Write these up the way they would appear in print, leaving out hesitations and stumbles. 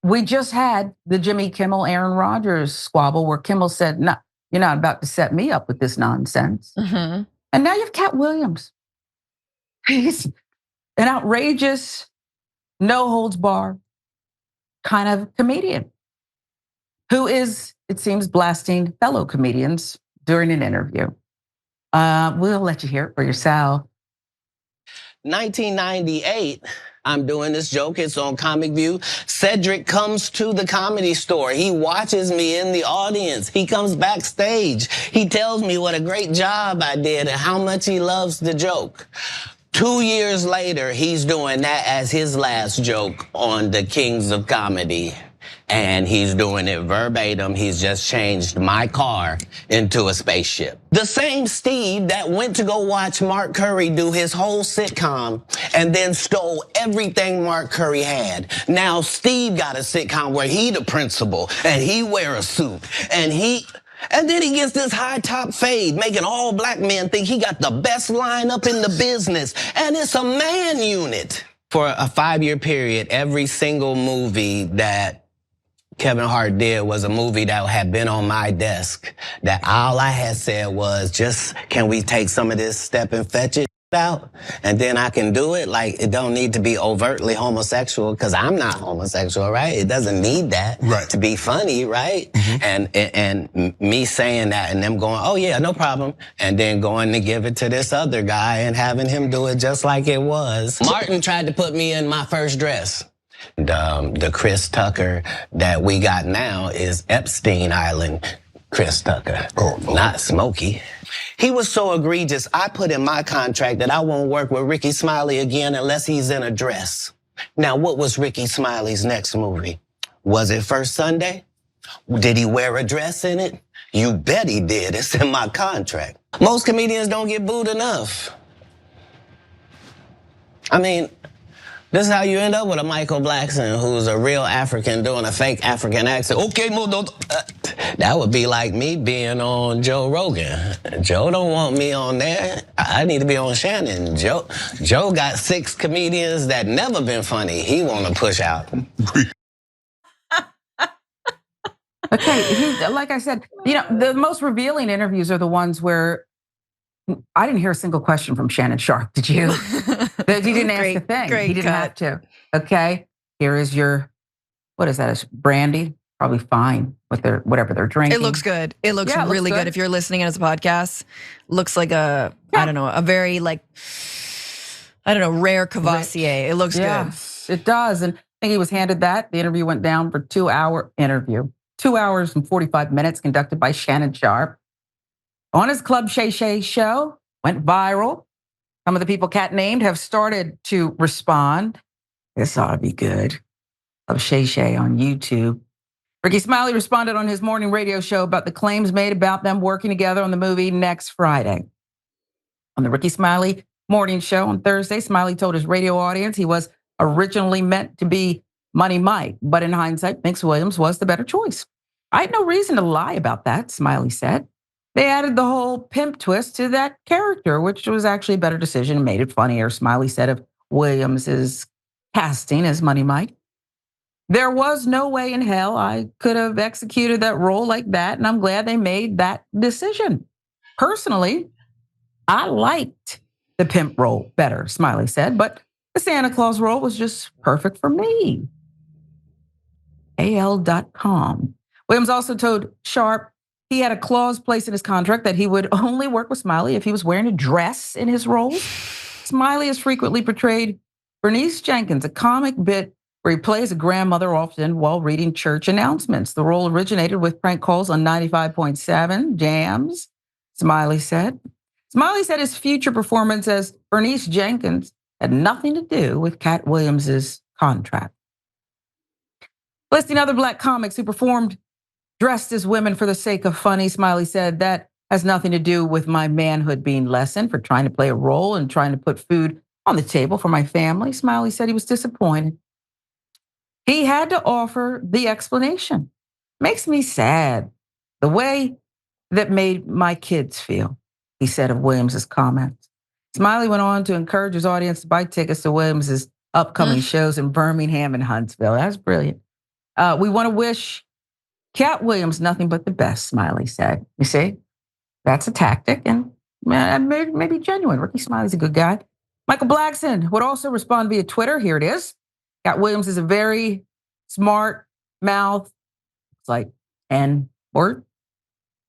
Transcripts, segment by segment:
we just had the Jimmy Kimmel, Aaron Rodgers squabble where Kimmel said, "No, you're not about to set me up with this nonsense." And now you have Katt Williams. He's an outrageous, no holds barred kind of comedian who is, it seems, blasting fellow comedians during an interview. We'll let you hear it for yourself. 1998, I'm doing this joke. It's on Comic View. Cedric comes to the Comedy Store. He watches me in the audience. He comes backstage. He tells me what a great job I did and how much he loves the joke. 2 years later, he's doing that as his last joke on the Kings of Comedy. And he's doing it verbatim. He's just changed my car into a spaceship. The same Steve that went to go watch Mark Curry do his whole sitcom and then stole everything Mark Curry had. Now Steve got a sitcom where he the principal and he wear a suit and then he gets this high top fade, making all black men think he got the best lineup in the business. And it's a man unit. For a 5-year period, every single movie that Kevin Hart did was a movie that had been on my desk. That all I had said was, just, can we take some of this step and fetch it out? And then I can do it. Like, it don't need to be overtly homosexual, because I'm not homosexual, right? It doesn't need that to be funny, right? And me saying that and them going, oh yeah, no problem. And then going to give it to this other guy and having him do it just like it was. Martin tried to put me in my first dress. The Chris Tucker that we got now is Epstein Island Chris Tucker, not Smokey. He was so egregious, I put in my contract that I won't work with Rickey Smiley again unless he's in a dress. Now, what was Rickey Smiley's next movie? Was it First Sunday? Did he wear a dress in it? You bet he did. It's in my contract. Most comedians don't get booed enough. I mean, this is how you end up with a Michael Blackson who's a real African doing a fake African accent. Okay, that would be like me being on Joe Rogan. Joe don't want me on there. I need to be on Shannon. Joe got 6 comedians that never been funny. He want to push out. Okay, like I said, the most revealing interviews are the ones where I didn't hear a single question from Shannon Sharpe. Did you? He didn't ask a thing. He didn't have to. Okay, here is your, what is that? Brandy? Probably fine with whatever they're drinking. It looks good. It looks really good. If you're listening as a podcast, looks like a very rare Cavassier. It looks good. It does. And I think he was handed that. The interview went down for 2-hour interview. 2 hours and 45 minutes conducted by Shannon Sharpe. On his Club Shay Shay show, went viral. Some of the people Katt named have started to respond. This ought to be good. Club Shay Shay on YouTube. Rickey Smiley responded on his morning radio show about the claims made about them working together on the movie next Friday. On the Rickey Smiley morning show on Thursday, Smiley told his radio audience he was originally meant to be Money Mike, but in hindsight, thinks Williams was the better choice. I had no reason to lie about that, Smiley said. They added the whole pimp twist to that character, which was actually a better decision and made it funnier, Smiley said of Williams's casting as Money Mike. There was no way in hell I could have executed that role like that, and I'm glad they made that decision. Personally, I liked the pimp role better, Smiley said, but the Santa Claus role was just perfect for me. AL.com. Williams also told Sharpe he had a clause placed in his contract that he would only work with Smiley if he was wearing a dress in his roles. Smiley has frequently portrayed Bernice Jenkins, a comic bit where he plays a grandmother often while reading church announcements. The role originated with prank calls on 95.7 Jams, Smiley said. Smiley said his future performance as Bernice Jenkins had nothing to do with Katt Williams's contract. Listing other Black comics who performed dressed as women for the sake of funny, Smiley said, that has nothing to do with my manhood being lessened for trying to play a role and trying to put food on the table for my family. Smiley said he was disappointed. He had to offer the explanation. Makes me sad. The way that made my kids feel, he said of Williams's comments. Smiley went on to encourage his audience to buy tickets to Williams's upcoming shows in Birmingham and Huntsville. That's brilliant. We want to wish Katt Williams nothing but the best, Smiley said. You see, that's a tactic and maybe genuine. Rickey Smiley's a good guy. Michael Blackson would also respond via Twitter. Here it is. Katt Williams is a very smart mouth. It's like N-word.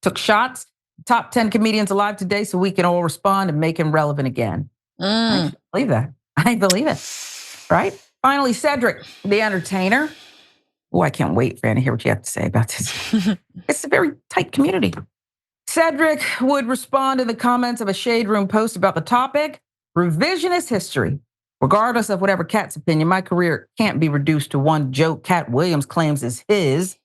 Took shots. Top 10 comedians alive today so we can all respond and make him relevant again. I believe that. I believe it. Right? Finally, Cedric the Entertainer. Oh, I can't wait, Fran, to hear what you have to say about this. It's a very tight community. Cedric would respond to the comments of a Shade Room post about the topic, revisionist history. Regardless of whatever Katt's opinion, my career can't be reduced to one joke Katt Williams claims is his.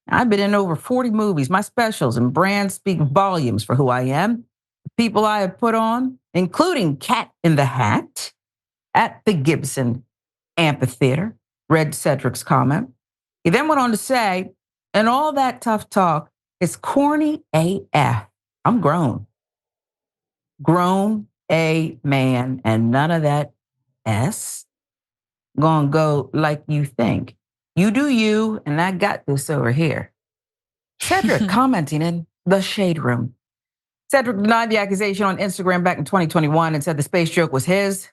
I've been in over 40 movies. My specials and brands speak volumes for who I am. The people I have put on, including Cat in the Hat at the Gibson Amphitheater, read Cedric's comment. He then went on to say, and all that tough talk is corny AF. I'm grown. Grown A man, and none of that S gonna go like you think. You do you, and I got this over here. Cedric commenting in the Shade Room. Cedric denied the accusation on Instagram back in 2021 and said the space joke was his.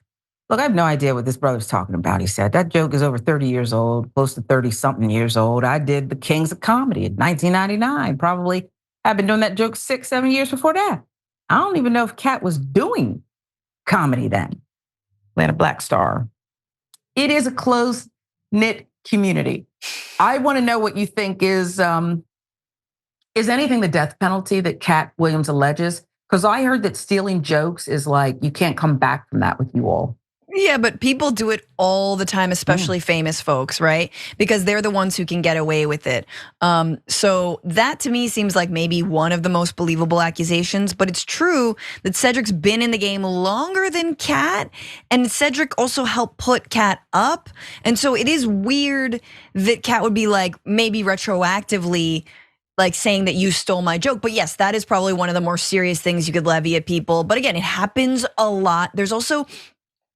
Look, I have no idea what this brother's talking about, he said. That joke is over 30 years old, close to 30-something years old. I did The Kings of Comedy in 1999. Probably I've been doing that joke 6-7 years before that. I don't even know if Katt was doing comedy then. Atlanta Black Star. It is a close-knit community. I want to know what you think is anything the death penalty that Katt Williams alleges? Because I heard that stealing jokes is like, you can't come back from that with you all. Yeah, but people do it all the time, especially famous folks, right? Because they're the ones who can get away with it. So that to me seems like maybe one of the most believable accusations, but it's true that Cedric's been in the game longer than Katt, and Cedric also helped put Katt up. And so it is weird that Katt would be like, maybe retroactively, like saying that you stole my joke. But yes, that is probably one of the more serious things you could levy at people. But again, it happens a lot. There's also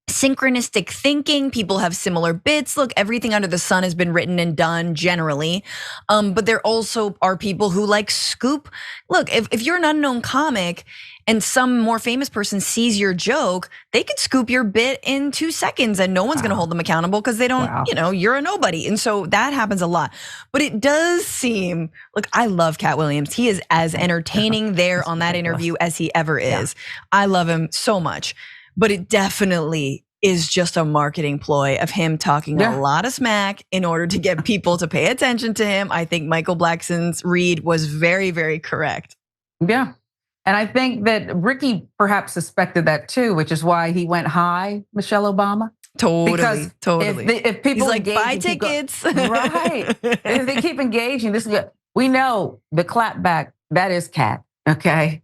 synchronistic thinking. People have similar bits. Look, everything under the sun has been written and done generally. But there also are people who like scoop. Look, if you're an unknown comic and some more famous person sees your joke, they could scoop your bit in 2 seconds and no one's gonna hold them accountable because they don't, you're a nobody. And so that happens a lot. But it does seem, look, I love Katt Williams. He is as entertaining there on that interview as he ever is. I love him so much. But it definitely is just a marketing ploy of him talking a lot of smack in order to get people to pay attention to him. I think Michael Blackson's read was very, very correct. Yeah. And I think that Rickey perhaps suspected that too, which is why he went high, Michelle Obama. Totally. If people he's like, buy tickets. Right. If they keep engaging, this is good. We know the clapback, that is Katt, okay?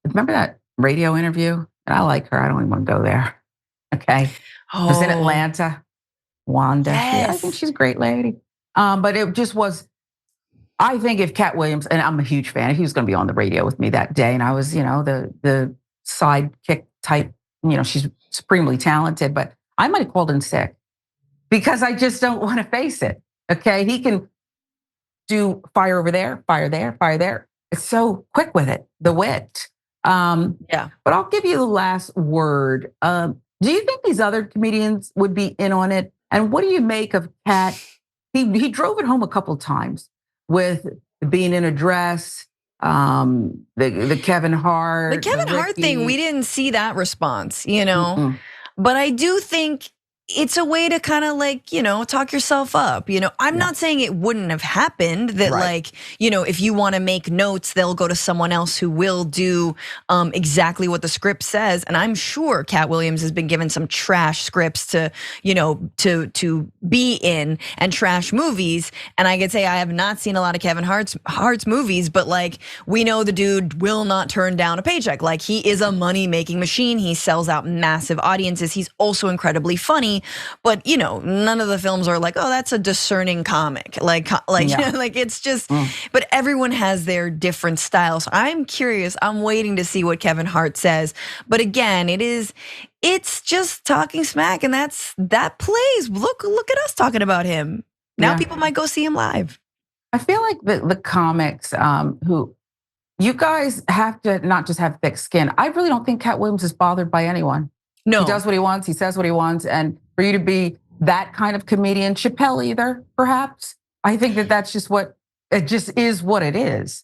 Remember that radio interview? And I like her. I don't even want to go there. Okay. It was in Atlanta. Wanda. Yes. Yeah, I think she's a great lady. But it just was, I think if Katt Williams, and I'm a huge fan, if he was going to be on the radio with me that day, and I was, the sidekick type, she's supremely talented, but I might have called in sick because I just don't want to face it. Okay. He can do fire over there, fire there, fire there. It's so quick with it, the wit. But I'll give you the last word. Do you think these other comedians would be in on it? And what do you make of Katt? He drove it home a couple times with being in a dress, the Kevin Hart. The Kevin Hart thing, we . didn't see that response, But I do think it's a way to kind of like, talk yourself up. I'm not saying it wouldn't have happened that like, if you want to make notes, they'll go to someone else who will do exactly what the script says. And I'm sure Katt Williams has been given some trash scripts to, to be in and trash movies. And I could say I have not seen a lot of Kevin Hart's movies, but like we know the dude will not turn down a paycheck. Like he is a money-making machine. He sells out massive audiences. He's also incredibly funny. But none of the films are like, oh, that's a discerning comic. Like it's just. But everyone has their different styles. I'm curious. I'm waiting to see what Kevin Hart says. But again, it's just talking smack, and that plays. Look at us talking about him. Now Yeah. people might go see him live. I feel like the comics who you guys have to not just have thick skin. I really don't think Katt Williams is bothered by anyone. No. He does what he wants. He says what he wants. And for you to be that kind of comedian, Chappelle either, perhaps. I think that's just it just is what it is.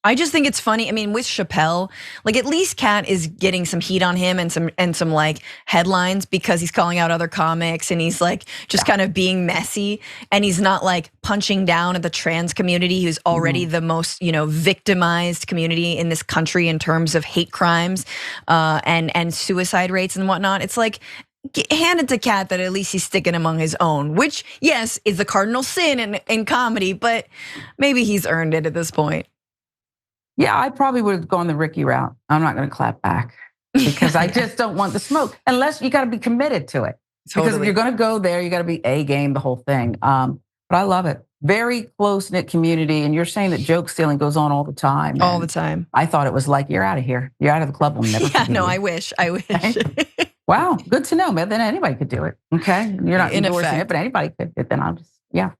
I just think it's funny. I mean, with Chappelle, like at least Katt is getting some heat on him and some like headlines because he's calling out other comics and he's like just kind of being messy, and he's not like punching down at the trans community, who's already the most, victimized community in this country in terms of hate crimes and suicide rates and whatnot. It's like, hand it to Katt that at least he's sticking among his own, which yes is the cardinal sin in comedy, but maybe he's earned it at this point. Yeah, I probably would have gone the Rickey route. I'm not going to clap back because I just don't want the smoke unless you got to be committed to it. Totally. Because if you're going to go there, you got to be A game, the whole thing. But I love it. Very close knit community. And you're saying that joke stealing goes on all the time. All the time. I thought it was like, you're out of here. You're out of the club. We'll never Yeah, no, you. I wish. Wow, good to know, man. Then anybody could do it. Okay. You're not In endorsing effect. it, but anybody could. Then I'll just, yeah.